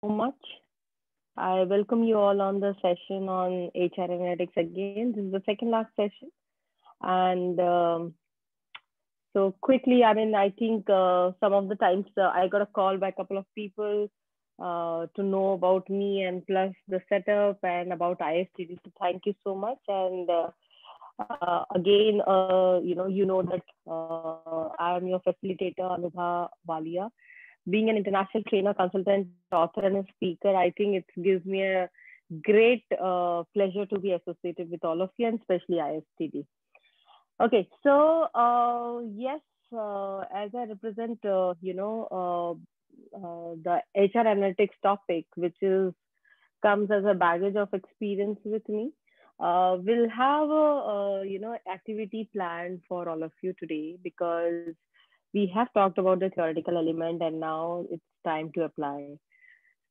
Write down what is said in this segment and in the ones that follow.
much. I welcome you all on the session on HR analytics again. This is the second last session. And so quickly, I think some of the times I got a call by a couple of people to know about me and plus the setup and about ISTD. So thank you so much. And again, that I am your facilitator, Anubha Walia. Being an international trainer, consultant, author, and a speaker, I think it gives me a great pleasure to be associated with all of you and especially ISTD. Okay, so yes, as I represent, the HR analytics topic, which is comes as a baggage of experience with me. We'll have a activity planned for all of you today because we have talked about the theoretical element and now it's time to apply.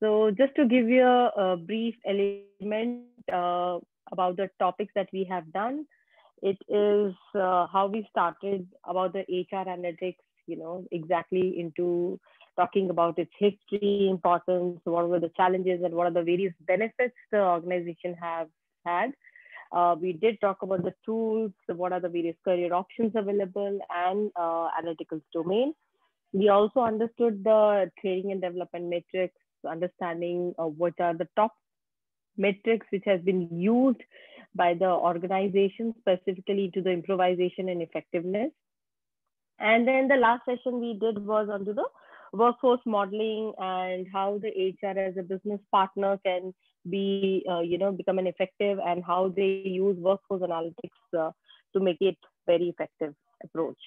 So just to give you a brief element about the topics that we have done, it is how we started about the HR analytics, exactly into talking about its history, importance, what were the challenges, and what are the various benefits the organization have had. We did talk about the tools, what are the various career options available, and analytical domain. We also understood the training and development metrics, understanding what are the top metrics which has been used by the organization specifically to the improvisation and effectiveness. And then the last session we did was onto the workforce modeling and how the HR as a business partner can be, become an effective and how they use workforce analytics to make it very effective approach.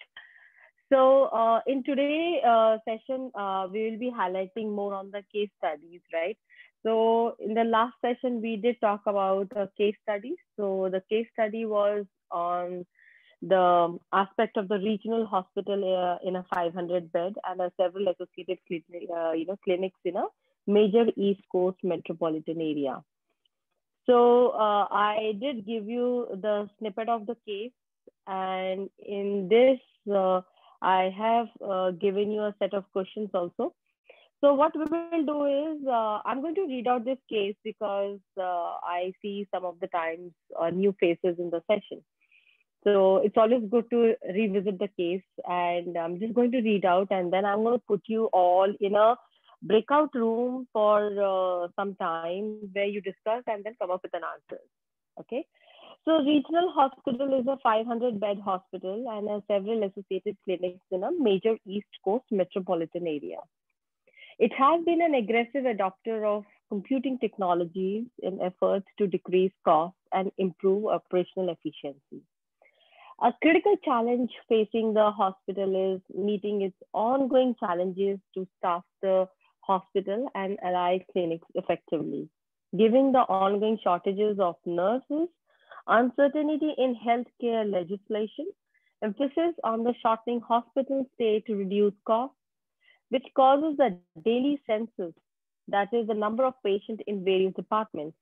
So in today session, we will be highlighting more on the case studies, right? So in the last session, we did talk about case studies. So the case study was on the aspect of the regional hospital in a 500 bed and several associated clinics in a major East Coast metropolitan area. So I did give you the snippet of the case, and in this, I have given you a set of questions also. So what we will do is, I'm going to read out this case because I see some of the times new faces in the session. So it's always good to revisit the case, and I'm just going to read out, and then I'm going to put you all in a breakout room for some time where you discuss and then come up with an answer. Okay. So Regional Hospital is a 500 bed hospital and has several associated clinics in a major East Coast metropolitan area. It has been an aggressive adopter of computing technologies in efforts to decrease costs and improve operational efficiency. A critical challenge facing the hospital is meeting its ongoing challenges to staff the hospital and allied clinics effectively. Given the ongoing shortages of nurses, uncertainty in healthcare legislation, emphasis on the shortening hospital stay to reduce costs, which causes the daily census, that is the number of patients in various departments,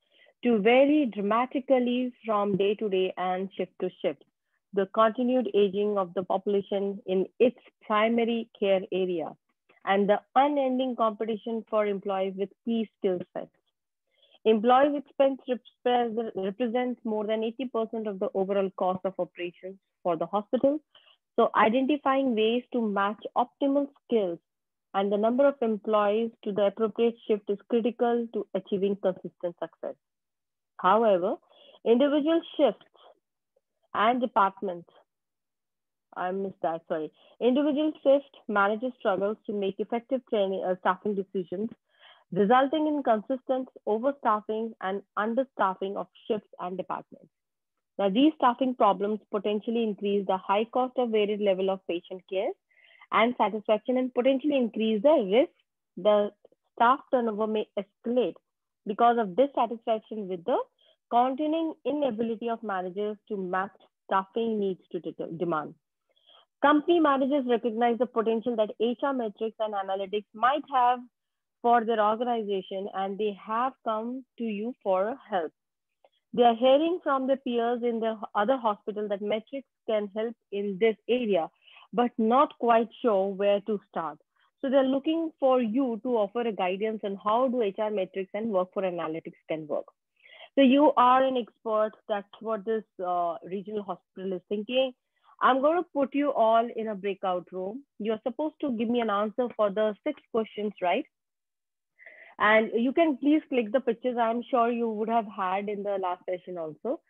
to vary dramatically from day to day and shift to shift. The continued aging of the population in its primary care area, and the unending competition for employees with key skill sets. Employees' expense represents more than 80% of the overall cost of operations for the hospital. So identifying ways to match optimal skills and the number of employees to the appropriate shift is critical to achieving consistent success. However, individual shifts and departments, I missed that, sorry. Individual shift managers struggles to make effective training staffing decisions, resulting in consistent overstaffing and understaffing of shifts and departments. Now, these staffing problems potentially increase the high cost of varied level of patient care and satisfaction and potentially increase the risk the staff turnover may escalate because of dissatisfaction with the continuing inability of managers to match staffing needs to demand. Company managers recognize the potential that HR metrics and analytics might have for their organization, and they have come to you for help. They are hearing from their peers in the other hospital that metrics can help in this area, but not quite sure where to start. So they're looking for you to offer a guidance on how do HR metrics and workforce analytics can work. So you are an expert. That's what this regional hospital is thinking. I'm going to put you all in a breakout room. You're supposed to give me an answer for the 6 questions, right? And you can please click the pictures. I'm sure you would have had in the last session also.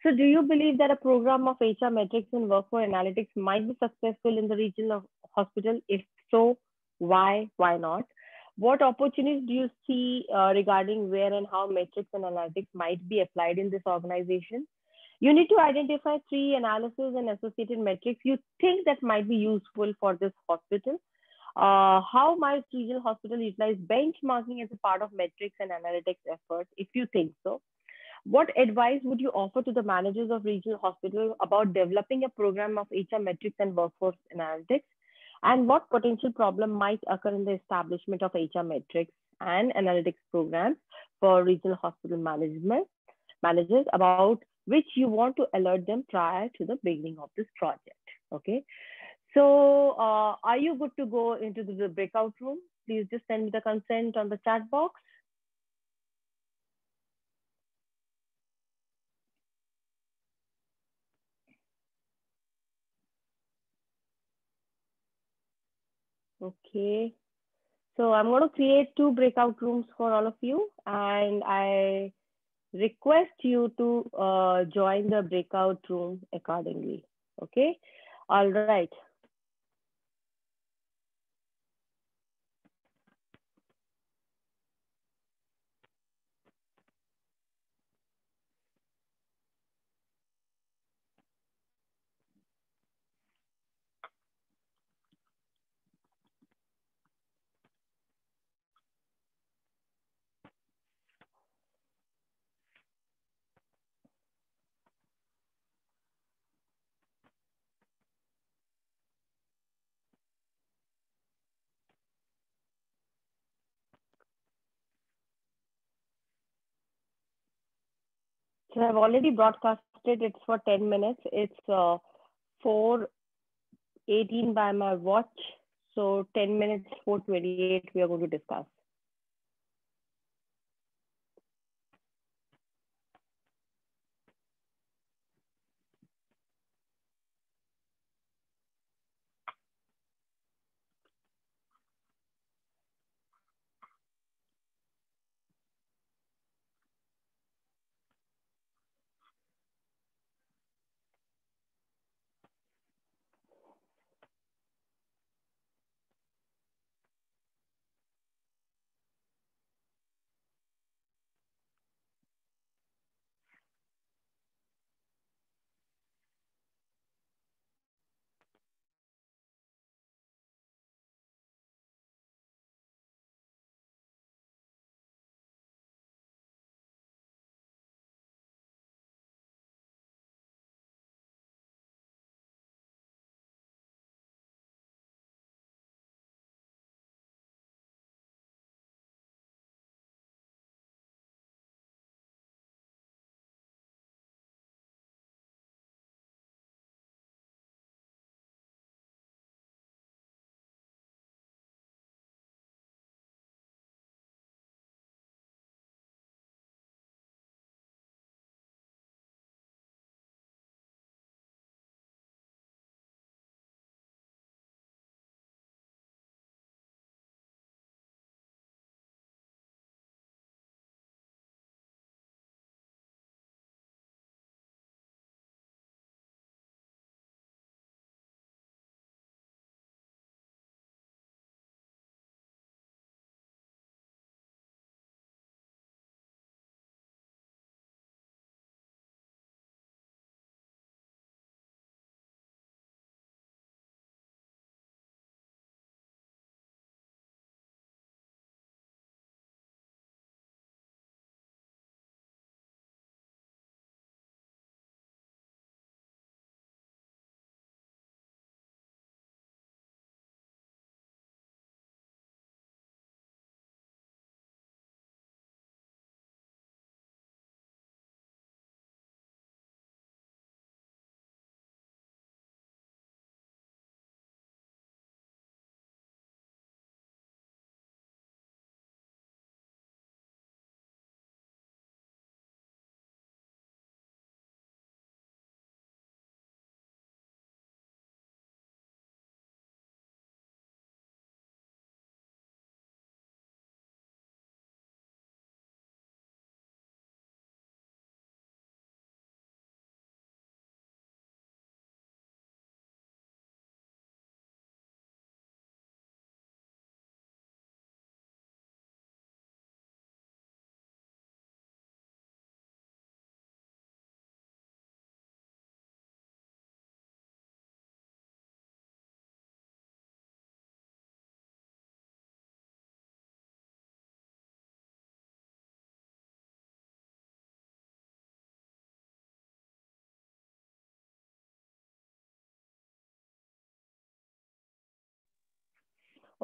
So do you believe that a program of HR metrics and workforce analytics might be successful in the regional hospital? If so, why? Why not? What opportunities do you see regarding where and how metrics and analytics might be applied in this organization? You need to identify 3 analysis and associated metrics you think that might be useful for this hospital. How might regional hospital utilize benchmarking as a part of metrics and analytics efforts, if you think so? What advice would you offer to the managers of regional hospitals about developing a program of HR metrics and workforce analytics? And what potential problem might occur in the establishment of HR metrics and analytics programs for regional hospital management managers about which you want to alert them prior to the beginning of this project? Okay. So are you good to go into the breakout room? Please just send me the consent on the chat box. Okay. So I'm going to create 2 breakout rooms for all of you, and I request you to join the breakout room accordingly. Okay. All right. So I've already broadcasted. It's for 10 minutes. It's 4:18 by my watch. So 10 minutes, 4:28, we are going to discuss.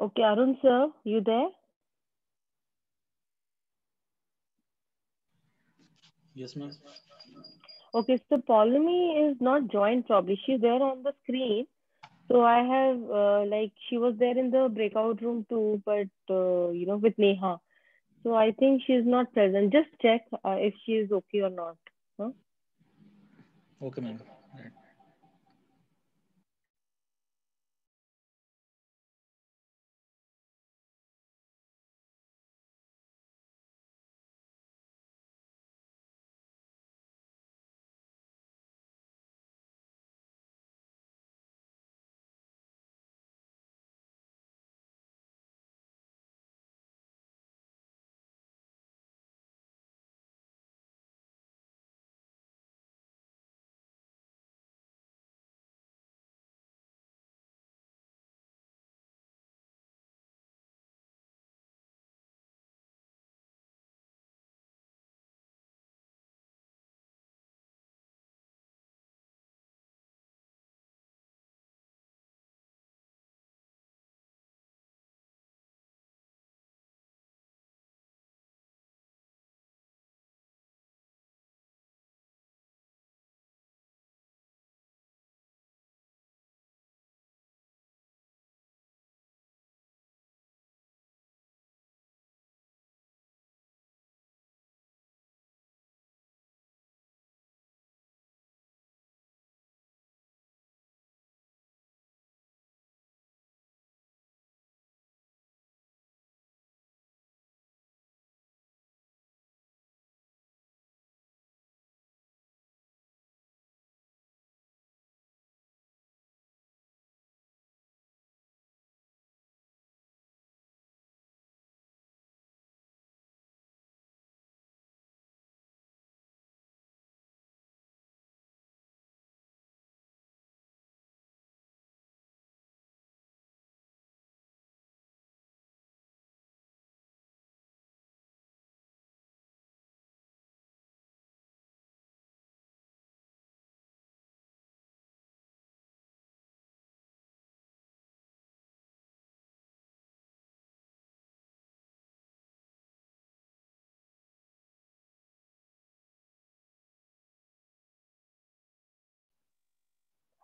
Okay, Arun sir, you there? Yes, ma'am. Okay, so Pauline is not joined probably. She's there on the screen. So I have like she was there in the breakout room too, but with Neha. So I think she's not present. Just check if she is okay or not. Huh? Okay, ma'am. Right.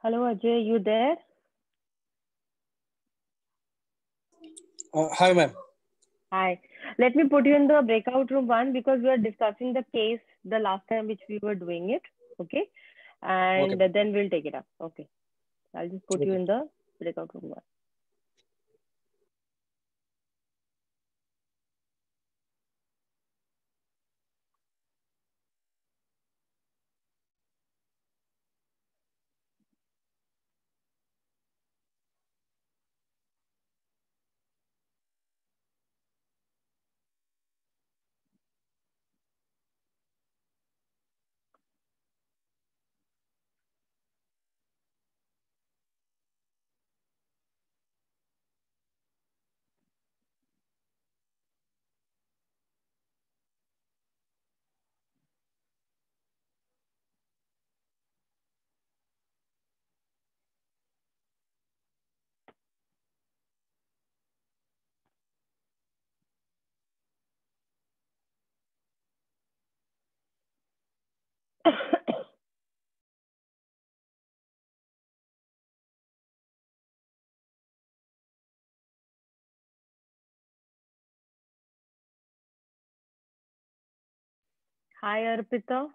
Hello Ajay, you there? Hi, ma'am. Hi. Let me put you in the breakout room one because we are discussing the case the last time which we were doing it. Okay. Okay, And ma'am. then we'll take it up. Okay. I'll just put you Okay. in the breakout room one. Hi Arpita.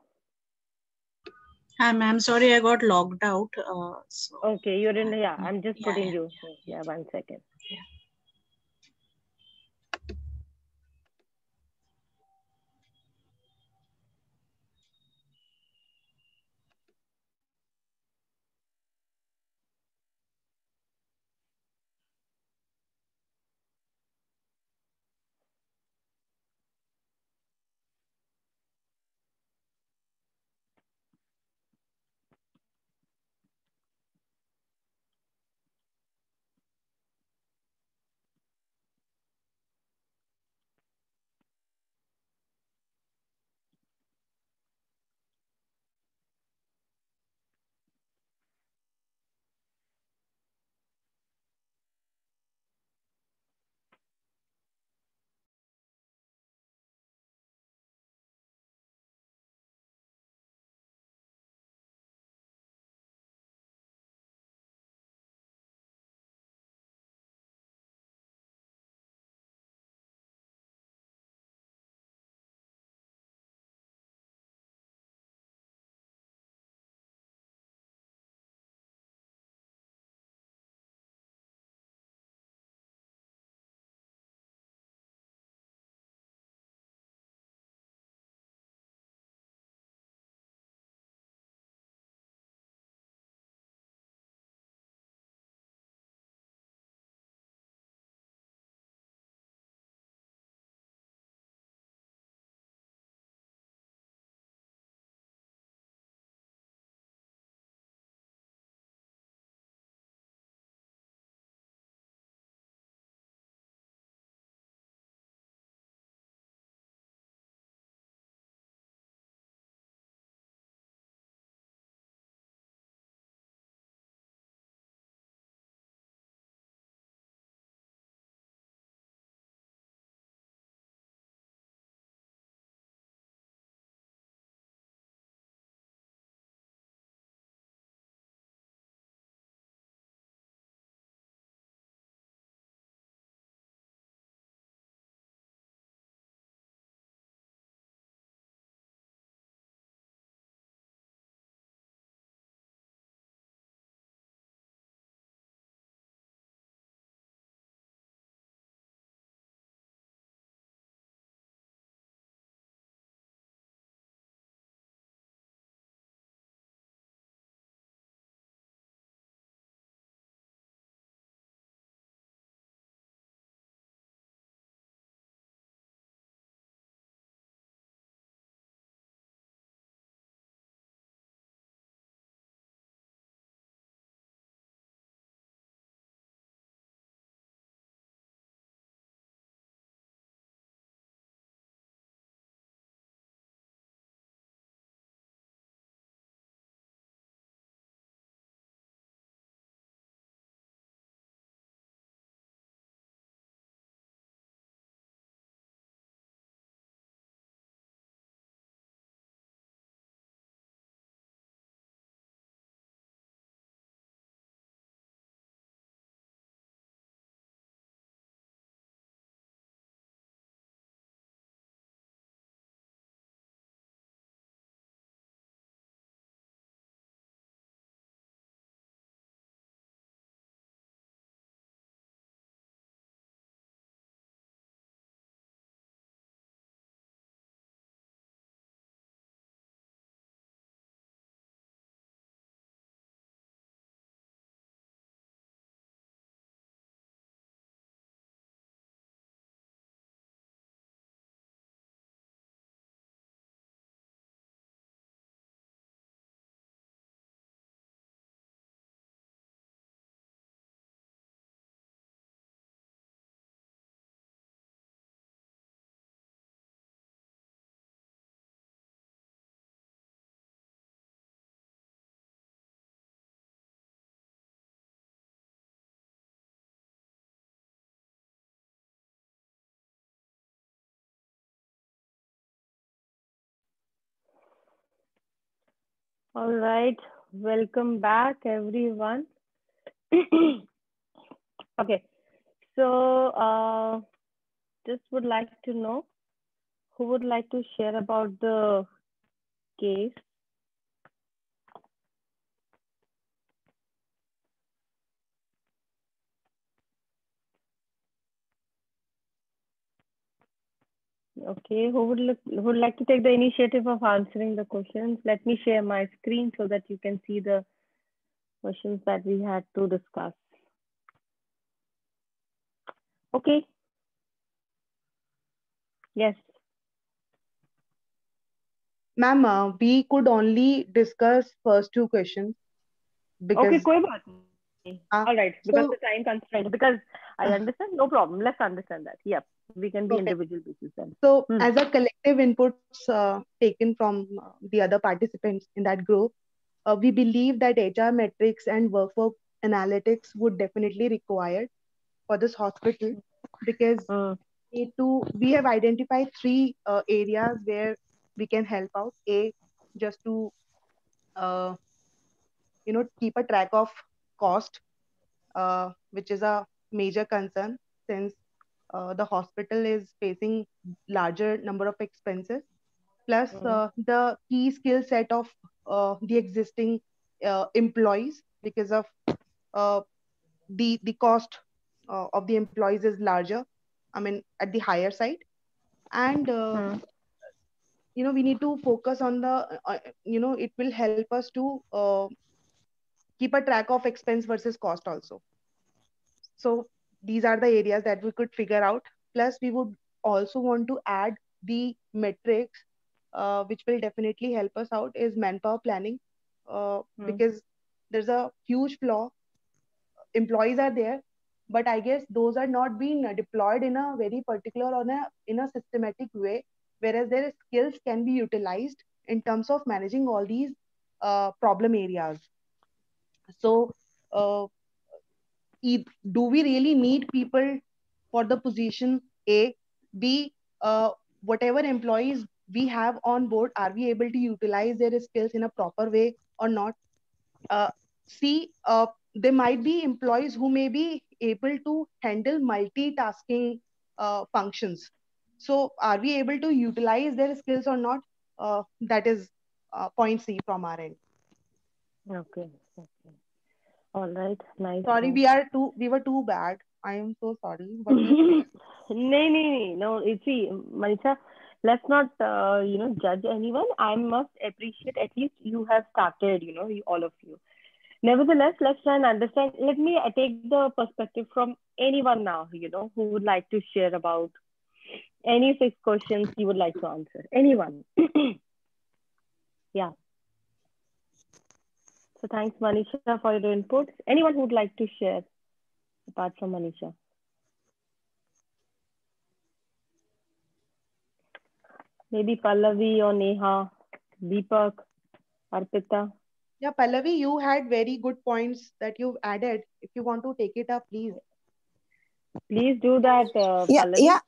Hi, ma'am. Sorry, I got logged out. Okay, you're in. Yeah, Yeah, I'm just yeah, putting you. Yeah, 1 second. yeah. All right. Welcome back, everyone. Okay. So, just would like to know who would like to share about the case. Okay, who would like to take the initiative of answering the questions? Let me share my screen so that you can see the questions that we had to discuss. Okay. Yes. Ma'am, we could only discuss first two questions Okay, because कोई बात नहीं. All right, because so the time constraint. Because I understand, no problem. Let's understand that. Yep, we can be okay. individual pieces then. So as a collective inputs taken from the other participants in that group, we believe that HR metrics and workflow analytics would definitely required for this hospital because we have identified three areas where we can help out. A, just to uh, keep a track of cost, which is a major concern since the hospital is facing larger number of expenses. Plus, the key skill set of the existing employees because of uh, the cost of the employees is larger. I mean, at the higher side, and we need to focus on the it will help us to keep a track of expense versus cost also. So these are the areas that we could figure out. Plus, we would also want to add the metrics, which will definitely help us out, is manpower planning, because there's a huge flaw. Employees are there, but I guess those are not being deployed in a very particular or in a systematic way, whereas their skills can be utilized in terms of managing all these problem areas. So, uh, do we really need people for the position? A, B, whatever employees we have on board, are we able to utilize their skills in a proper way or not? uh, C, there might be employees who may be able to handle multitasking functions. So are we able to utilize their skills or not? That is point C from our end. Okay. Okay. All right. Nice. Sorry, Nice. we were too bad. I am so sorry. But No. You see, Manisha, let's not judge anyone. I must appreciate at least you have started. All of you. Nevertheless, let's try and understand. Let me take the perspective from anyone now. Who would like to share about any 6 questions you would like to answer. Anyone? Yeah. So thanks, Manisha, for your inputs. Anyone who would like to share apart from Manisha? Maybe Pallavi or Neha, Deepak, Arpita. yeah, Pallavi, you had very good points that you've added. If you want to take it up, please. Please do that, Yeah, Pallavi. yeah.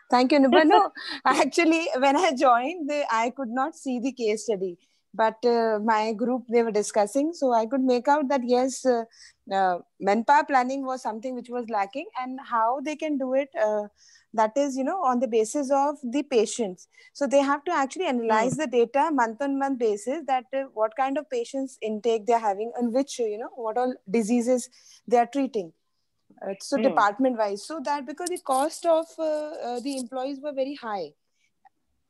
Thank you, Nubha. No, actually, when I joined, I could not see the case study, but my group, they were discussing, so I could make out that yes, manpower planning was something which was lacking, and how they can do it. That is, on the basis of the patients. So they have to actually analyze the data month on month basis, that what kind of patients intake they're having, and which, what all diseases they are treating. So department wise, so that because the cost of the employees were very high,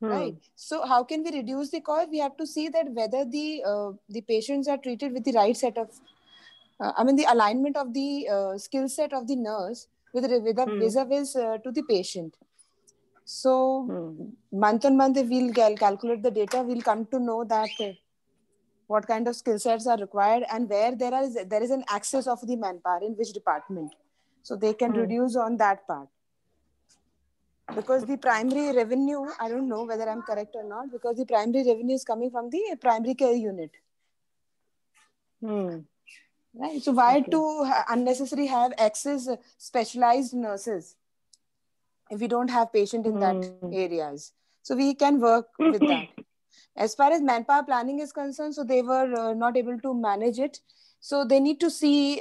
right? So how can we reduce the cost? We have to see that whether the patients are treated with the right set of the alignment of the skill set of the nurse with a vis-a-vis to the patient. So month on month, if we'll calculate the data, we'll come to know that what kind of skill sets are required, and where there is an access of the manpower in which department, so they can reduce on that part. Because the primary revenue, I don't know whether I'm correct or not, because the primary revenue is coming from the primary care unit. Right. So why to unnecessarily have access specialized nurses if we don't have patient in that areas? So we can work with that. as far as manpower planning is concerned, so they were not able to manage it. So they need to see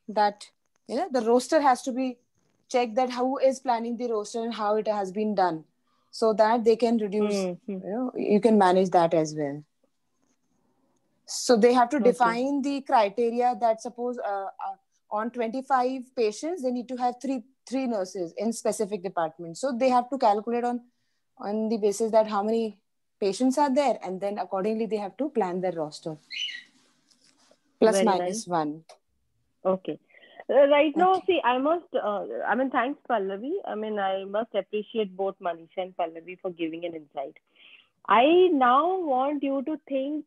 that, the roster has to be checked, that who is planning the roster and how it has been done, so that they can reduce, you can manage that as well. So they have to define the criteria that suppose on 25 patients, they need to have three nurses in specific departments. So they have to calculate on the basis that how many patients are there, and then accordingly they have to plan their roster. Plus Very minus nice. one. Okay. Right now, see, thanks, Pallavi. I must appreciate both Manisha and Pallavi for giving an insight. I now want you to think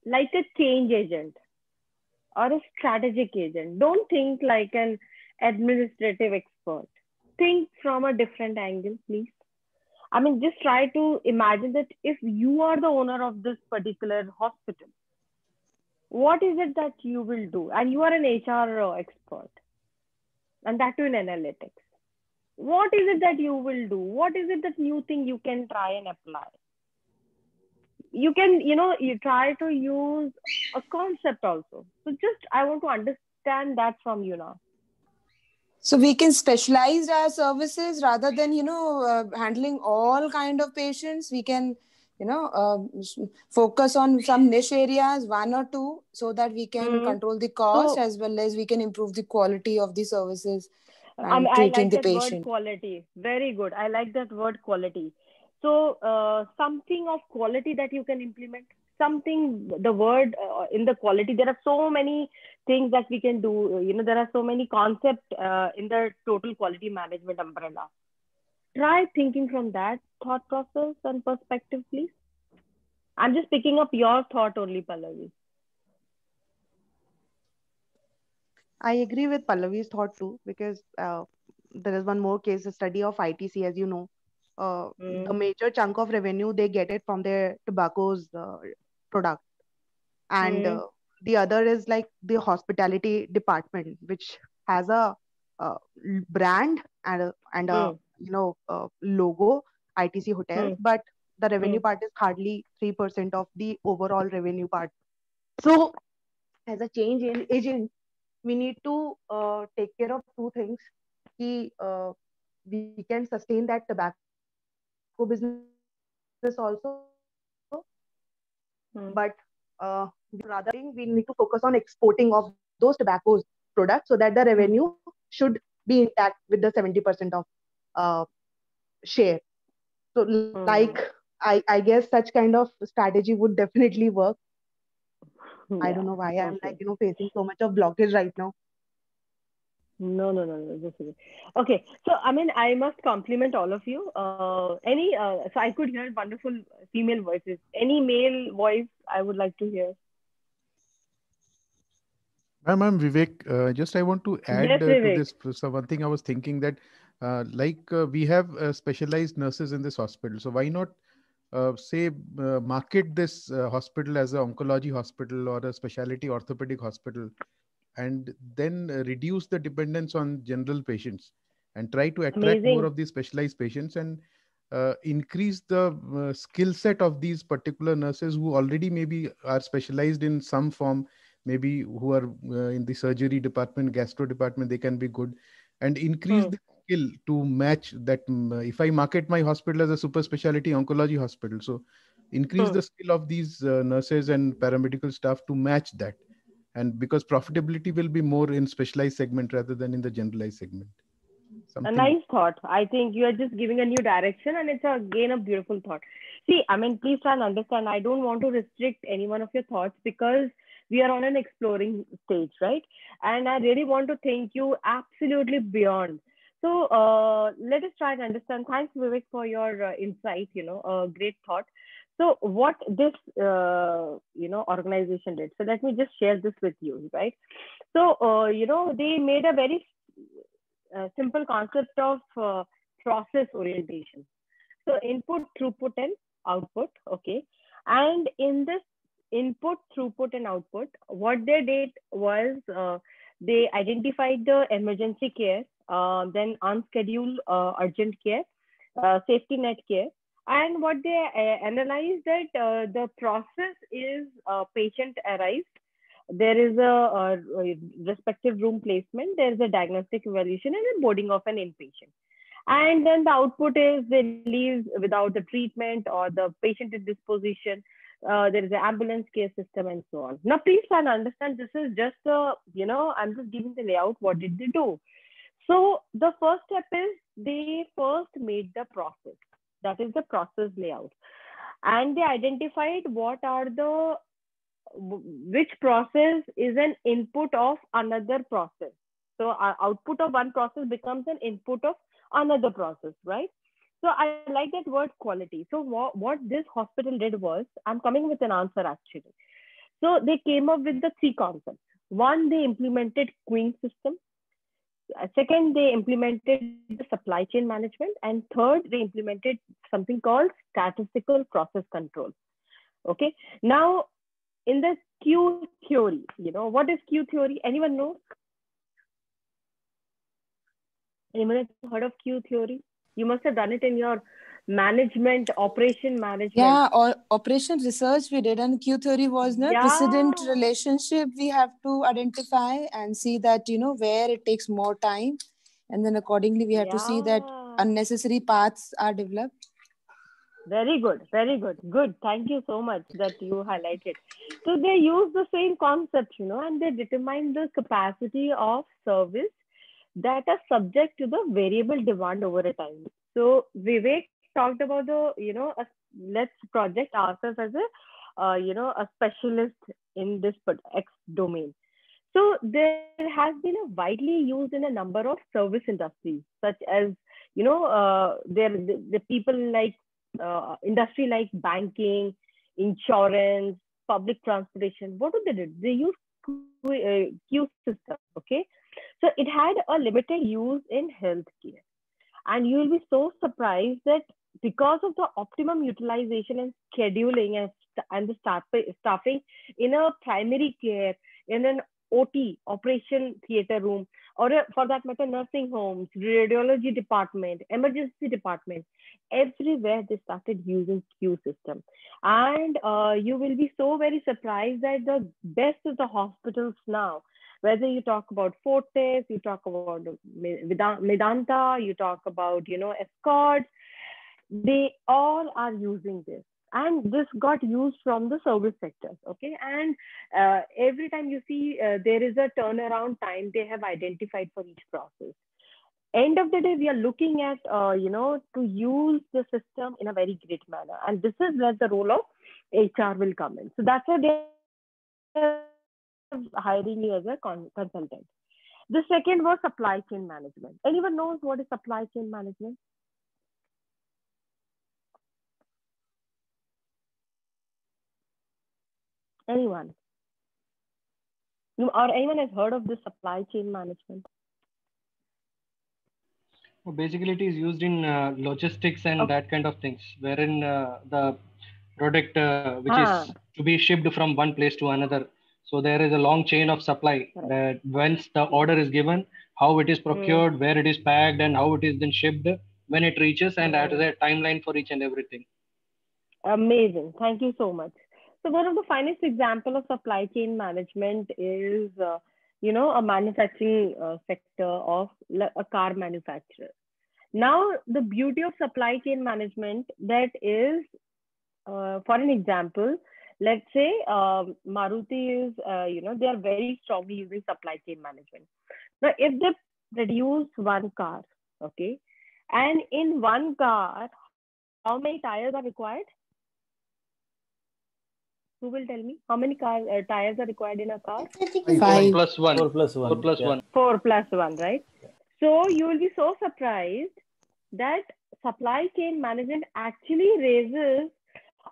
like a change agent or a strategic agent. Don't think like an administrative expert. Think from a different angle, please. Just try to imagine that if you are the owner of this particular hospital, what is it that you will do? And you are an HR expert, and that too in analytics. What is it that you will do? What is it that you think you can try and apply? You can, you try to use a concept also. So I want to understand that from you now. So we can specialize our services rather than, handling all kind of patients. We can, focus on some niche areas, one or two, so that we can control the cost, as well as we can improve the quality of the services and treating the patient. I like that word quality. Very good. I like that word quality. So something of quality that you can implement. Something, the word in the quality, there are so many things that we can do. There are so many concepts in the total quality management umbrella. Try thinking from that thought process and perspective, please. I'm just picking up your thought only, Pallavi. I agree with Pallavi's thought too, because there is one more case study of ITC, as you know. The major chunk of revenue, they get it from their tobacco's product. And the other is like the hospitality department, which has a brand and a logo, ITC Hotels, but the revenue part is hardly 3% of the overall revenue part. So as a change agent, we need to take care of two things. We can sustain that tobacco business also, but rather we need to focus on exporting of those tobacco products, so that the revenue should be intact with the 70% of share. So like I guess such kind of strategy would definitely work. I don't know why I'm facing so much of blockage right now. No. Okay. So, I must compliment all of you. So I could hear wonderful female voices. Any male voice I would like to hear? Ma'am, Vivek, just I want to add to this. So one thing I was thinking that we have specialized nurses in this hospital. So why not market this hospital as an oncology hospital or a specialty orthopedic hospital, and then reduce the dependence on general patients and try to attract more of these specialized patients, and increase the skill set of these particular nurses who already maybe are specialized in some form, maybe who are in the surgery department, gastro department, they can be good, and increase the skill to match that. If I market my hospital as a super specialty oncology hospital, so increase the skill of these nurses and paramedical staff to match that. And because profitability will be more in specialized segment rather than in the generalized segment. A nice thought. I think you are just giving a new direction, and it's again a beautiful thought. See, please try and understand. I don't want to restrict any one of your thoughts, because we are on an exploring stage, right? And I really want to thank you absolutely beyond. So let us try and understand. Thanks, Vivek, for your insight. Great thought. So what this organization did. So let me just share this with you, right? So they made a very simple concept of process orientation. So input, throughput, and output. Okay, and in this input, throughput, and output, what they did was they identified the emergency care, then unscheduled urgent care, safety net care, And what they analyzed that the process is patient arrives. There is a respective room placement. There is a diagnostic evaluation and a boarding of an inpatient. And then the output is they leave without the treatment or the patient is disposition. There is an ambulance care system and so on. Now, please try and understand this is just I'm just giving the layout. What did they do? So the first step is they first made the process. That is the process layout. And they identified which process is an input of another process. So output of one process becomes an input of another process, right? So I like that word quality. So what this hospital did was, I'm coming with an answer actually. So they came up with the three concepts. One, they implemented queuing system. Second, they implemented the supply chain management. And third, they implemented something called statistical process control. Okay. Now, in the queue theory, what is queue theory? Anyone know? Anyone has heard of queue theory? You must have done it in your operation management. Yeah, or operation research we did, and queue theory was the precedent relationship we have to identify and see that, where it takes more time. And then accordingly, we have to see that unnecessary paths are developed. Very good. Very good. Good. Thank you so much that you highlighted. So they use the same concept, and they determine the capacity of service that are subject to the variable demand over a time. So Vivek talked about let's project ourselves as a specialist in this X domain. So there has been a widely used in a number of service industries, such as, the people like industry like banking, insurance, public transportation. What do they do? They use queue system, okay? So it had a limited use in healthcare. And you will be so surprised that because of the optimum utilization and scheduling and the staffing in a primary care, in an OT, operation theater room, or for that matter, nursing homes, radiology department, emergency department, everywhere they started using queue system. And you will be so very surprised that the best of the hospitals now, whether you talk about Fortis, you talk about Medanta, you talk about, Escorts, they all are using this. And this got used from the service sector, okay? And every time you see there is a turnaround time they have identified for each process. End of the day, we are looking at, to use the system in a very great manner. And this is where the role of HR will come in. So that's why they're hiring you as a consultant. The second was supply chain management. Anyone knows what is supply chain management? Anyone? Or anyone has heard of this supply chain management? Well, basically, it is used in logistics and that kind of things, wherein the product which is to be shipped from one place to another. So there is a long chain of supply that once the order is given, how it is procured, where it is packed, and how it is then shipped when it reaches, and that is a timeline for each and everything. Amazing. Thank you so much. So one of the finest example of supply chain management is, a manufacturing sector of a car manufacturer. Now, the beauty of supply chain management that is, for an example, let's say Maruti is, they are very strongly using supply chain management. Now, if they produce one car, okay, and in one car, how many tires are required? Who will tell me how many tires are required in a car? 5 plus 1. 4 plus 1. 4 plus 1. 4 plus 1, right? So you will be so surprised that supply chain management actually raises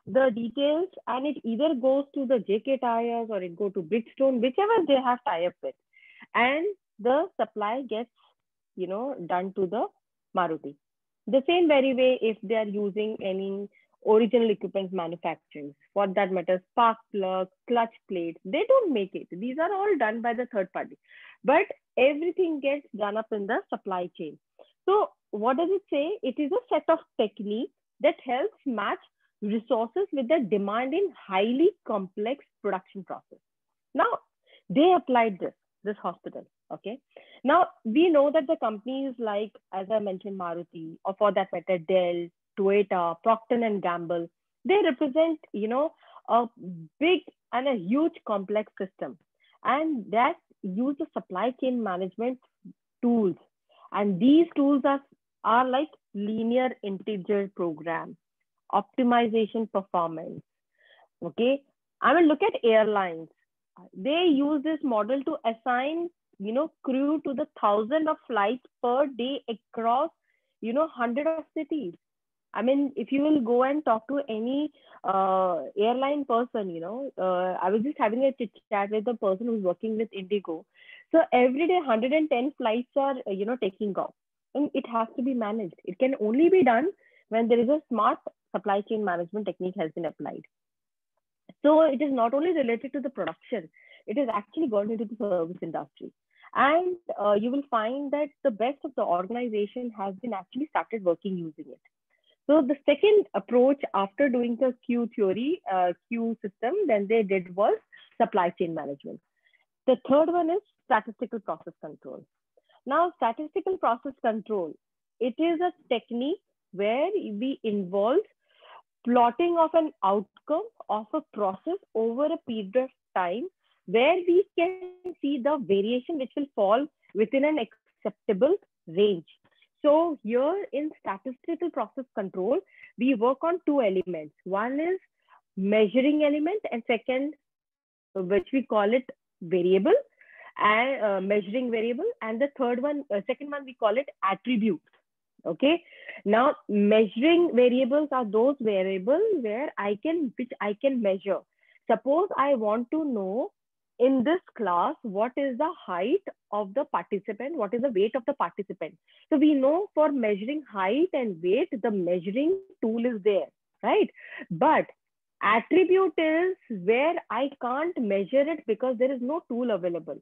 the details, and it either goes to the JK Tires or it go to Bridgestone, whichever they have tie up with, and the supply gets, done to the Maruti. The same very way if they are using any original equipment manufacturing, for that matter, spark plugs, clutch plates, they don't make it. These are all done by the third party, but everything gets done up in the supply chain. So what does it say? It is a set of techniques that helps match resources with the demand in highly complex production process. Now, they applied this hospital. Okay. Now, we know that the companies like, as I mentioned, Maruti, or for that matter, Dell, Toyota, Procter and Gamble, they represent, a big and a huge complex system. And that use the supply chain management tools. And these tools are like linear integer program, optimization performance. Okay. I mean, look at airlines. They use this model to assign, crew to the thousands of flights per day across, hundred of cities. I mean, if you will go and talk to any airline person, I was just having a chit chat with the person who's working with Indigo. So every day, 110 flights are, taking off, and it has to be managed. It can only be done when there is a smart supply chain management technique has been applied. So it is not only related to the production, it is actually gone into the service industry. And you will find that the best of the organization has been actually started working using it. So the second approach after doing the Q theory, Q system, then they did was supply chain management. The third one is statistical process control. Now, statistical process control, it is a technique where we involve plotting of an outcome of a process over a period of time where we can see the variation which will fall within an acceptable range. So here in statistical process control, we work on two elements. One is measuring element, and second, which we call it variable and measuring variable. And the second one, we call it attribute. Okay. Now, measuring variables are those variables which I can measure. Suppose I want to know in this class, what is the height of the participant? What is the weight of the participant? So we know for measuring height and weight, the measuring tool is there, right? But attribute is where I can't measure it because there is no tool available.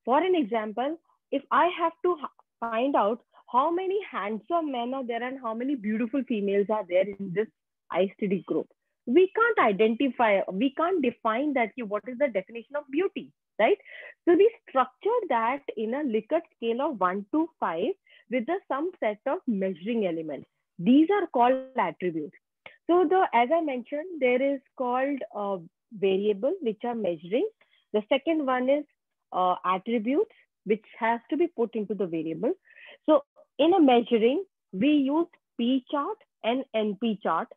For an example, if I have to find out how many handsome men are there and how many beautiful females are there in this ISTD group, we can't identify, we can't define that what is the definition of beauty, right? So we structure that in a Likert scale of 1 to 5 with some set of measuring elements. These are called attributes. So as I mentioned, there is called variable, which are measuring. The second one is attributes, which has to be put into the variable. So in a measuring, we use P chart and NP chart.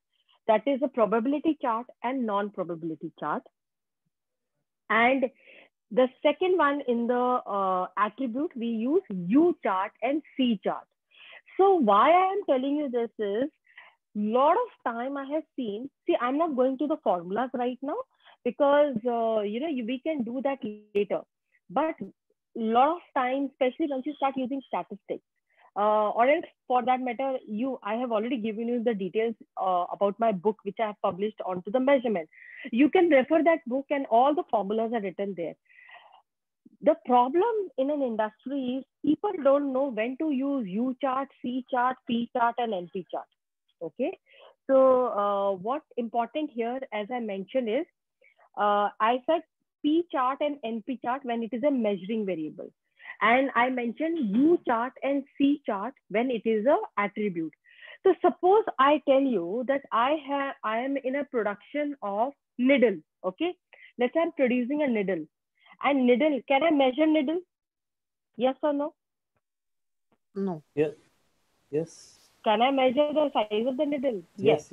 That is a probability chart and non-probability chart. And the second one in the attribute, we use U chart and C chart. So why I am telling you this is, lot of time I have seen, see, I'm not going to the formulas right now because, we can do that later. But lot of time, especially once you start using statistics, or else for that matter, I have already given you the details about my book, which I have published onto the measurement. You can refer that book and all the formulas are written there. The problem in an industry is people don't know when to use U chart, C chart, P chart, and NP chart. Okay. So what's important here, as I mentioned, is I said P chart and NP chart when it is a measuring variable. And I mentioned U chart and C chart when it is a attribute. So suppose I tell you that I am in a production of needle. Okay. Let's say I'm producing a needle. And needle, can I measure needle? Yes or no? No. Yes. Yes. Can I measure the size of the needle? Yes.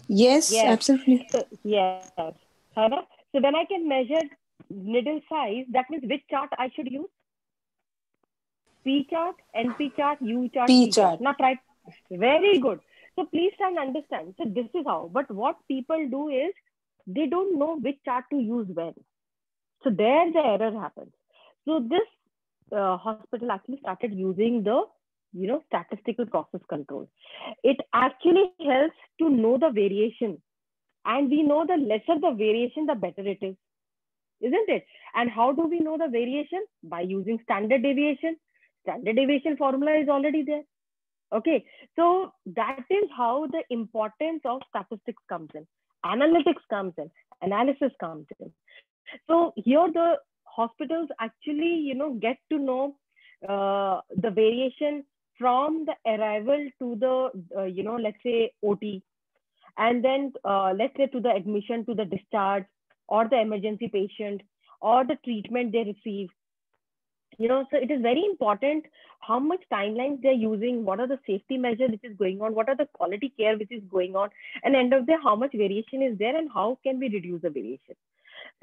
Yes, absolutely. So, yes. So when I can measure needle size, that means which chart I should use? P chart, NP chart, U chart, P C chart. Not right. Very good. So please try and understand. So this is how. But what people do is they don't know which chart to use when. So there the error happens. So this hospital actually started using the statistical process control. It actually helps to know the variation. And we know the lesser the variation, the better it is. Isn't it? And how do we know the variation? By using standard deviation. Standard deviation formula is already there. Okay, so that is how the importance of statistics comes in, analytics comes in, analysis comes in. So here the hospitals actually, get to know the variation from the arrival to the, let's say OT, and then let's say to the admission, to the discharge, or the emergency patient, or the treatment they receive. So it is very important how much timelines they're using, what are the safety measures which is going on, what are the quality care which is going on, and end of the day, how much variation is there and how can we reduce the variation.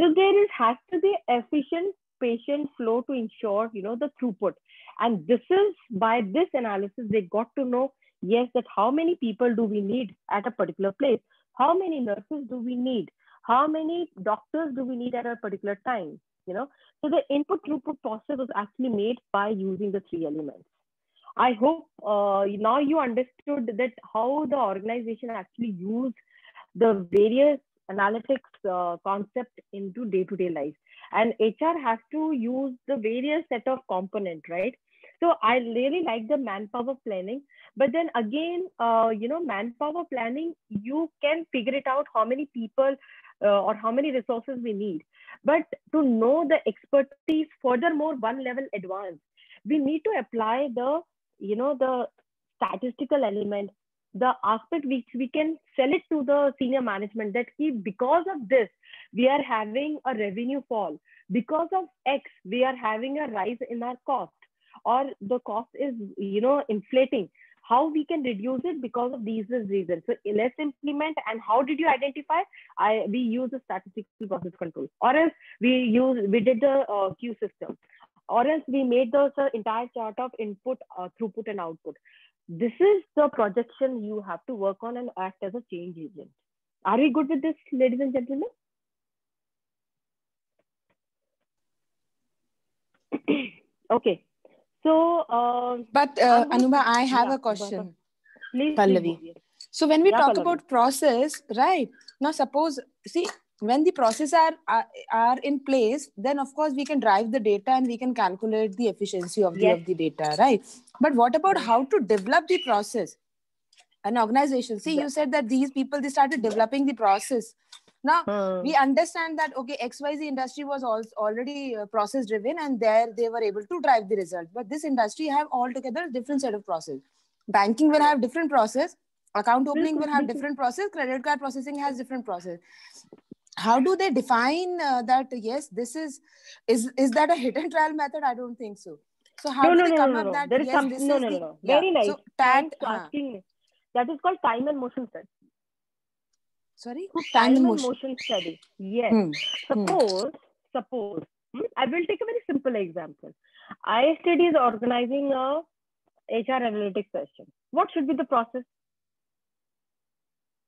So there has to be efficient patient flow to ensure, the throughput. And this is by this analysis, they got to know, yes, that how many people do we need at a particular place? How many nurses do we need? How many doctors do we need at a particular time? So the input throughput process was actually made by using the 3 elements. I hope now you understood that how the organization actually used the various analytics concept into day-to-day life, and HR has to use the various set of components, right? So I really like the manpower planning, but then again, manpower planning, you can figure it out how many people or how many resources we need. But to know the expertise, furthermore, one level advanced, we need to apply the, the statistical element, the aspect which we can sell it to the senior management, that because of this, we are having a revenue fall. Because of X, we are having a rise in our cost, or the cost is, inflating. How we can reduce it because of these reasons. So let's implement. And how did you identify? We use the statistical process control, or else we did the Q system, or else we made the entire chart of input, throughput, and output. This is the projection you have to work on and act as a change agent. Are we good with this, ladies and gentlemen? Okay. So, but Anubha, I have a question. Please, Pallavi. Please. So when we talk Pallavi. about process, right? Now, suppose, see, when the process are in place, then of course we can drive the data and we can calculate the efficiency of the data, right? But what about how to develop the process? An organization, see, you said that these people, they started developing the process. Now, we understand that, okay, XYZ industry was already process driven, and there they were able to drive the result. But this industry have altogether different set of process. Banking will have different process. Account opening will have different process. Credit card processing has different process. How do they define that, yes, this is that a hit and trial method? I don't think so. So how do they come up that, yes, this is the... Very nice. So, thanks for asking me. That is called time and motion study. Sorry? Time and motion study. Yes. Suppose, I will take a very simple example. ISTD is organizing a HR analytics session. What should be the process?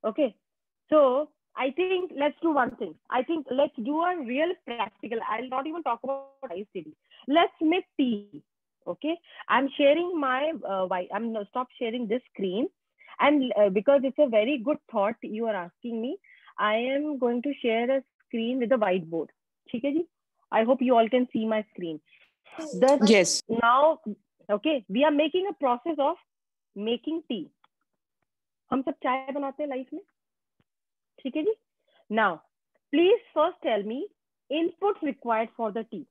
Okay. So I think let's do one thing. I think let's do a real practical. I'll not even talk about ISTD. Let's make tea. Okay. I'm sharing my, I'm going to stop sharing this screen. And because it's a very good thought you are asking me, I am going to share a screen with a whiteboard. Okay, I hope you all can see my screen. Yes. Now, okay, we are making a process of making tea. हम सब चाय बनाते हैं life में, ठीक है जी? Now, please first tell me inputs required for the tea.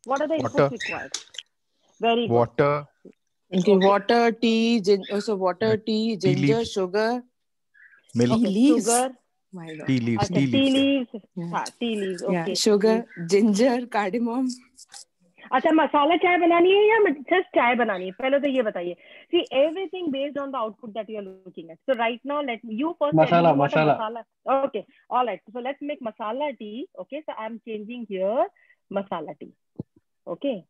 What are the inputs required? Very good. Water. Okay, water, tea, tea, ginger, sugar, milk, tea leaves. Sugar. My God. Tea leaves. Okay, tea leaves. Yeah. Tea leaves. Okay. Yeah, sugar, ginger, cardamom. अच्छा मसाला चाय बनानी है या just चाय बनानी है? पहले तो ये बताइए. See, everything based on the output that you are looking at. So right now, let you first tell me what a masala. Okay, all right. So let's make masala tea. Okay, so I'm changing here masala tea. Okay.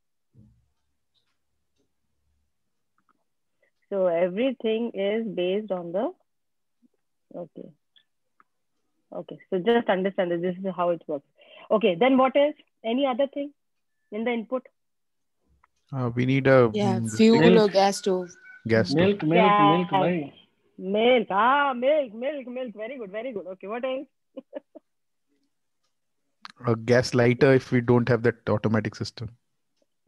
So everything is based on the. Okay. Okay. So just understand that this is how it works. Okay. Then what else? Any other thing in the input? We need a fuel or gas stove. Milk. Milk. Milk. Very good. Okay. What else? A gas lighter if we don't have that automatic system.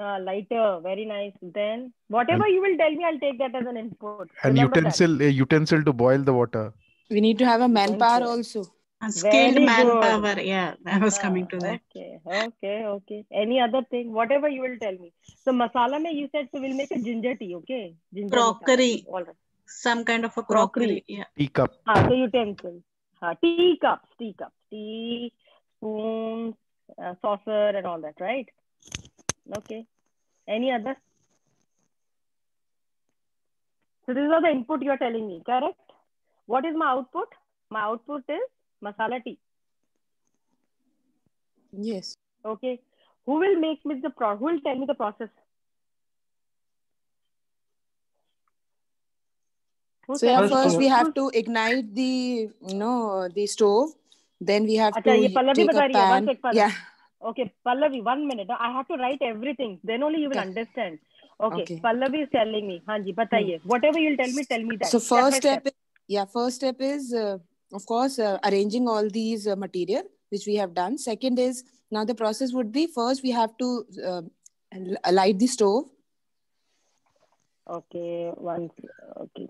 Lighter, very nice. Then whatever you will tell me, I'll take that as an input. And Remember a utensil to boil the water. We need to have a manpower also. A skilled Very manpower. good. Yeah, I was coming to that. Okay. Any other thing? Whatever you will tell me. So masala mein you said so we'll make a ginger tea, okay? Ginger Crockery. All right. Some kind of a crockery. Yeah. Teacup. So utensil. Teacups. Tea, spoons, saucer and all that, right? Okay. Any other? So these are the input you're telling me, correct? What is my output? My output is masala tea. Yes. Okay. Who will make me who will tell me the process? So first we have to ignite the the stove. Then we have to take a pan. Yeah. Okay, Pallavi, 1 minute. I have to write everything. Then only you will understand. Okay. Pallavi is telling me. Hanji, bataiye. Whatever you'll tell me that. So first step is of course arranging all these material which we have done. Second is now the process would be first we have to light the stove. Okay,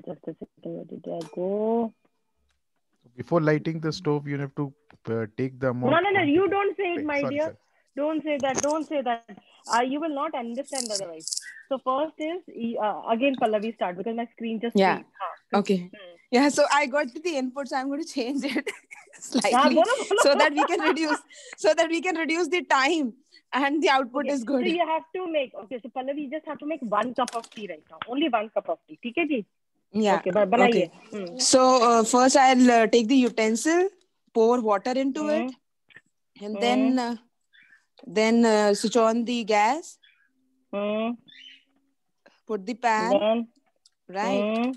just a second. Where did I go? Before lighting the stove, you have to take the amount. No, you don't say it, my sorry, dear. Sorry. Don't say that. You will not understand otherwise. So first is, again, Pallavi start because my screen just changed. Okay. Yeah, so I got the input, so I'm going to change it slightly so that we can reduce the time and the output is good. So you have to make, so Pallavi, you just have to make 1 cup of tea right now. Only 1 cup of tea. Okay, ji? Yeah. Okay, banaiye. So first I'll take the utensil, pour water into it, and then switch on the gas. Put the pan, right?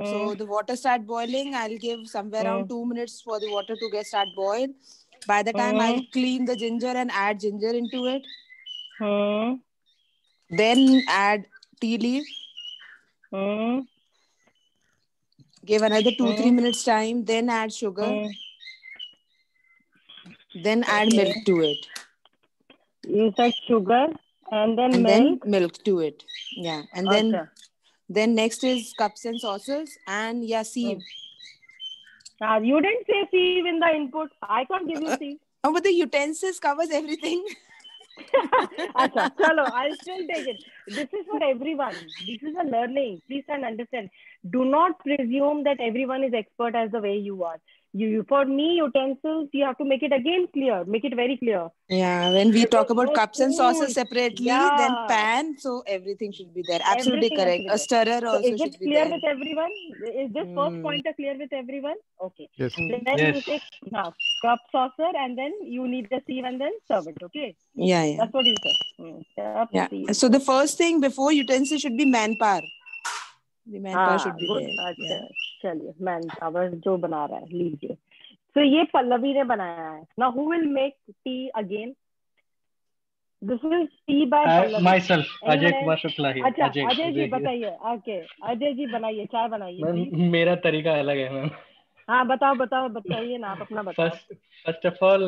So the water start boiling. I'll give somewhere around 2 minutes for the water to start boil. By the time I'll clean the ginger and add ginger into it. Then add tea leaf. Give another 2-3 minutes time. Then add sugar. Then add milk to it. You said sugar and then milk. Then milk to it. Yeah. And then next is cups and saucers and sieve. You didn't say sieve in the input. I can't give you sieve. Oh, but the utensils covers everything. Acha, chalo, I'll still take it. This is for everyone. This is a learning. Please understand. Do not presume that everyone is expert as the way you are. For me, utensils, you have to make it again clear. Make it very clear. Yeah, when we talk about cups and saucers separately, then pan, so everything should be there. Absolutely correct. A stirrer also should be there. Is it clear with everyone? Is this first pointer clear with everyone? Okay. Yes. Then you take cup, saucer, and then you need the sieve and then serve it. Okay. Yeah. That's what you said. Yeah. So the first thing before utensil should be manpower. The manpower should be there. चलिए manpower जो बना रहा है लीजिए. So ये पल्लवी ने बनाया है. Now who will make tea again? This is tea by Pallavi. Myself, Ajay Kumar Shukla here. अच्छा अजय जी बताइए. Okay, अजय जी बनाइए, चाय बनाइए. मेरा तरीका अलग है मैम. हाँ बताइए ना, आप अपना बताओ. First of all,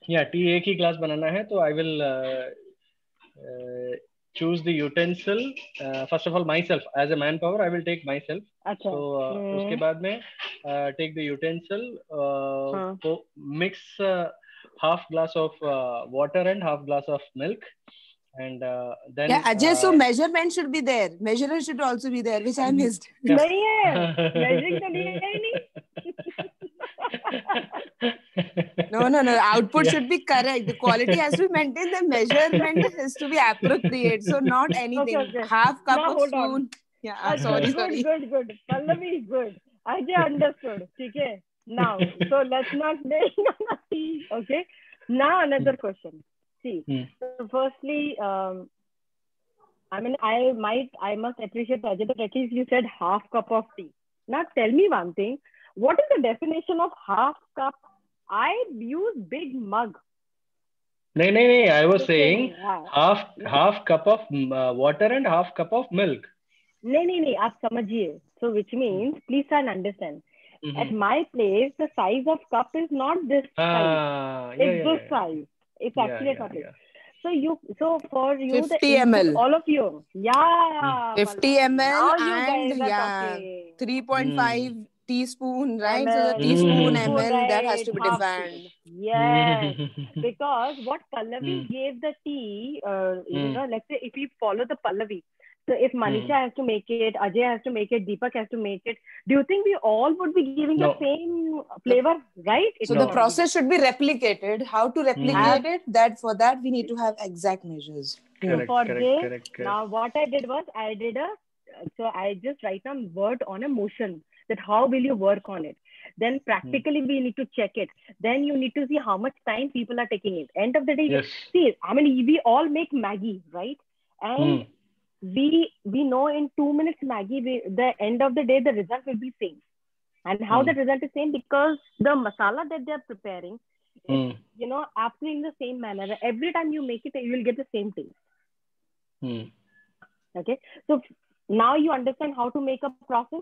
tea एक ही ग्लास बनाना है, तो I will choose the utensil. First of all, myself as a manpower, I will take myself. अच्छा. So उसके बाद में take the utensil, mix half glass of water and half glass of milk, and then Ajay, so measurement should be there. Measurer should also be there, which I missed. नहीं है, measuring तो नहीं है नहीं. No. Output should be correct. The quality has to be maintained. The measurement has to be appropriate. So not anything. Okay. Half cup of spoon. On. Yeah. Sorry. Good. Pallavi, good. Ajay understood. Okay. Now, so let's not make tea. Okay. Now another question. See. So firstly, I must appreciate Ajay, but at least you said half cup of tea. Now tell me one thing. What is the definition of half cup? I use big mug. No. I was saying half cup of water and half cup of milk. No. आप समझिए. So which means, please try and understand. At my place, the size of cup is not this size. It's this size. It's actually a topic. So for you, 50 the input, ml. all of you, yeah, 50 Pallavi. ml Now you and guys are yeah, talking. 3.5 teaspoon, right? So the ML, teaspoon, teaspoon, ml, that has right? to be Half. defined. Yes, because what Pallavi gave the tea, let's say if we follow the Pallavi, so if Manisha has to make it, Ajay has to make it, Deepak has to make it, do you think we all would be giving the same flavor, right? So the process should be replicated. How to replicate it? That for that we need to have exact measures. Correct. Now what I did was so I just write down word on a motion, that how will you work on it. Then practically we need to check it. Then you need to see how much time people are taking it. End of the day, see, I mean, we all make Maggie, right? And we know in 2 minutes Maggie, the end of the day, the result will be same. And how the result is same? Because the masala that they're preparing, absolutely in the same manner. Every time you make it, you will get the same taste. Okay. So now you understand how to make a process.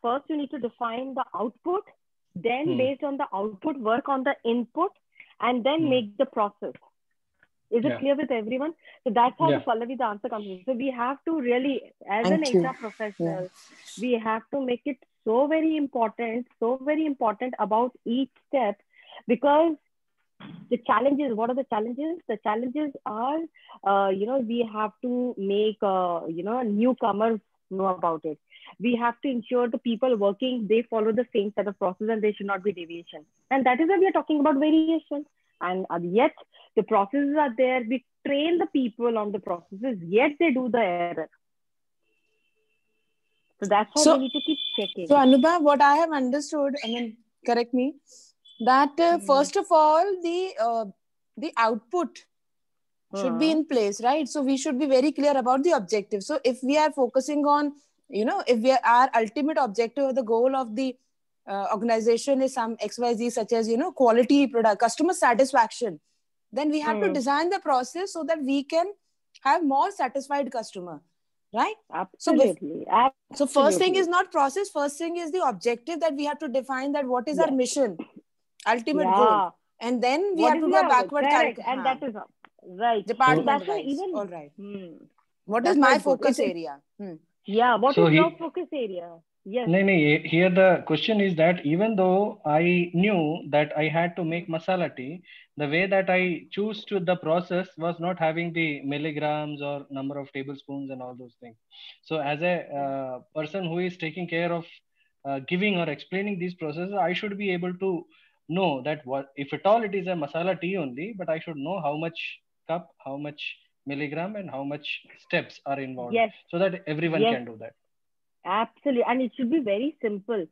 First, you need to define the output. Then based on the output, work on the input, and then make the process. Is it clear with everyone? So that's how the Pallavi, the answer comes in. So we have to really, as an HR professional, we have to make it so very important about each step, because the challenges, what are the challenges? The challenges are, we have to make, newcomers know about it. We have to ensure the people working, they follow the same set of process and there should not be deviation. And that is why we are talking about variation. And yet the processes are there. We train the people on the processes, yet they do the error. So that's how we need to keep checking. So Anubha, what I have understood, I mean, correct me, that first of all, the output should be in place, right? So we should be very clear about the objective. So if we are focusing on, if our ultimate objective or the goal of the organization is some XYZ, such as, quality product, customer satisfaction, then we have to design the process so that we can have more satisfied customer, right? Absolutely. So first thing is not process. First thing is the objective that we have to define, that what is our mission, ultimate goal. And then we have to do a backward calculation. And that is right. Department So wise. All right. What That's is my focus area? Yeah. What is your focus area? Yes. Here the question is that even though I knew that I had to make masala tea, the way that I choose to the process was not having the milligrams or number of tablespoons and all those things. So as a person who is taking care of giving or explaining these processes, I should be able to know that what if at all it is a masala tea only, but I should know how much cup, how much milligram, and how much steps are involved, so that everyone can do that. Absolutely. And it should be very simple.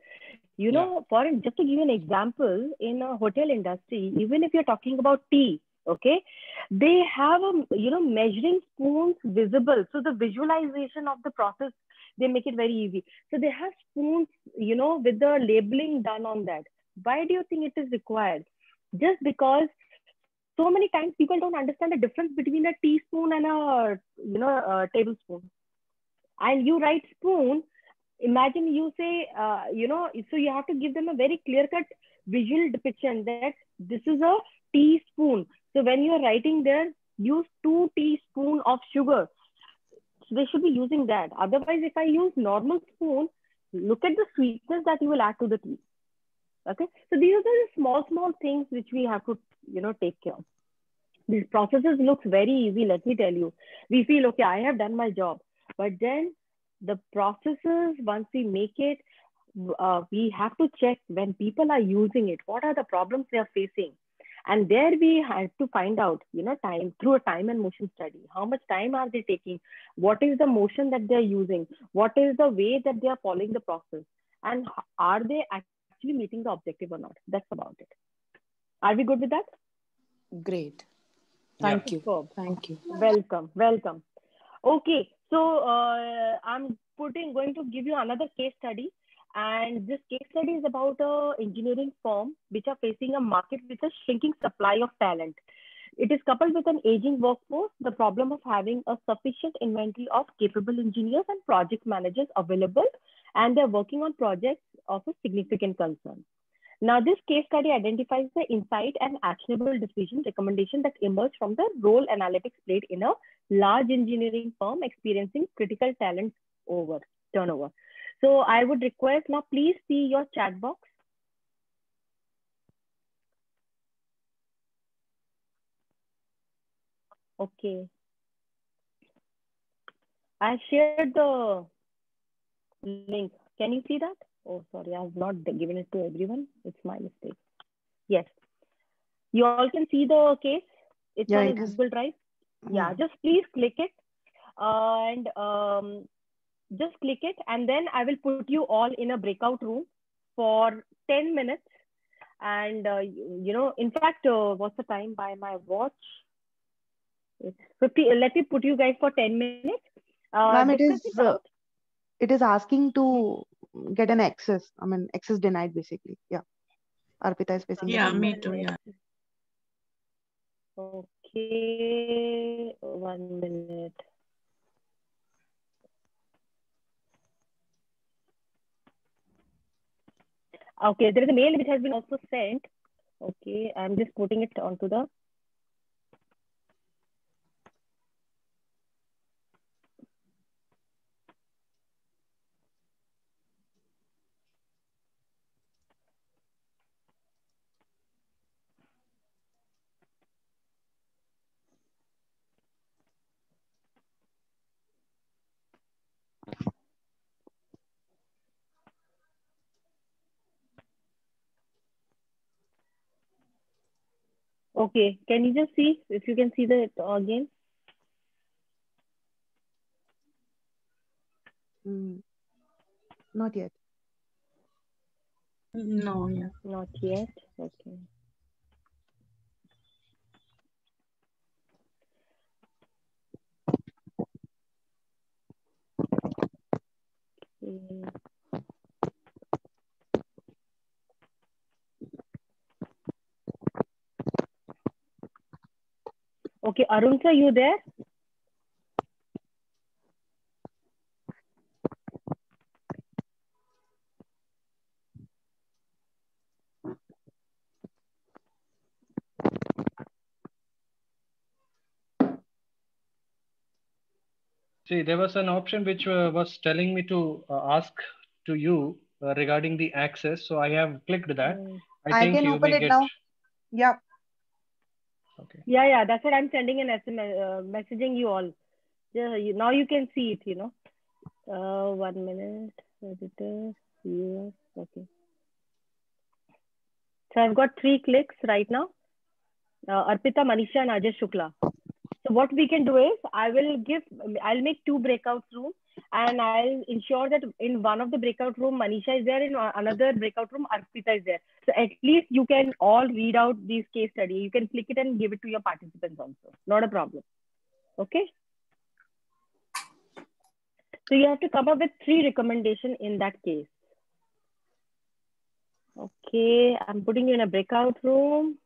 Just to give you an example, in a hotel industry, even if you're talking about tea, okay, they have measuring spoons visible. So the visualization of the process, they make it very easy. So they have spoons, with the labeling done on that. Why do you think it is required? Just because so many times people don't understand the difference between a teaspoon and a tablespoon. And you write spoon, imagine you say, so you have to give them a very clear-cut visual depiction that this is a teaspoon. So when you're writing there, use 2 teaspoons of sugar. So they should be using that. Otherwise, if I use normal spoon, look at the sweetness that you will add to the tea. Okay. So these are the small things which we have to, take care of. These processes looks very easy. Let me tell you, we feel, okay, I have done my job, but then the processes, once we make it, we have to check when people are using it, what are the problems they are facing. And there we have to find out, time through a time and motion study. How much time are they taking? What is the motion that they're using? What is the way that they are following the process? And are they actually meeting the objective or not? That's about it. Are we good with that? Great. Thank you. Superb. Thank you. Welcome. Okay. So I'm going to give you another case study. And this case study is about an engineering firm which are facing a market with a shrinking supply of talent. It is coupled with an aging workforce, the problem of having a sufficient inventory of capable engineers and project managers available, and they're working on projects of a significant concern. Now, this case study identifies the insight and actionable decision recommendation that emerged from the role analytics played in a large engineering firm experiencing critical talent turnover. So I would request now, please see your chat box. Okay. I shared the link. Can you see that? Oh, sorry, I have not given it to everyone. It's my mistake. Yes. You all can see the case. It's on Google Drive. Yeah, just please click it. And just click it. And then I will put you all in a breakout room for 10 minutes. And, you know, in fact, what's the time by my watch? It's 50. Let me put you guys for 10 minutes. Ma'am, it is asking to get an access. I mean, access denied, basically. Yeah. Arpita is facing. Yeah, me too. Yeah. Okay, 1 minute. Okay, there is a mail which has been also sent. Okay, I'm just putting it onto the. Okay, can you just see if you can see the again? Not yet. No, yeah. Not yet. Okay. Okay, Arun sir, you there? See, there was an option which was telling me to ask to you regarding the access. So I have clicked that. I think can open it now. Yeah. Okay. Yeah. That's what I'm sending an SMS, messaging you all. Yeah, now you can see it, you know. 1 minute. Editor. Here. Okay. So I've got 3 clicks right now. Arpita, Manisha, and Ajay Shukla. So what we can do is I'll make 2 breakout rooms, and I'll ensure that in one of the breakout room, Manisha is there, in another breakout room, Arpita is there. So at least you can all read out these case study. You can click it and give it to your participants also. Not a problem. Okay. So you have to come up with 3 recommendations in that case. Okay, I'm putting you in a breakout room.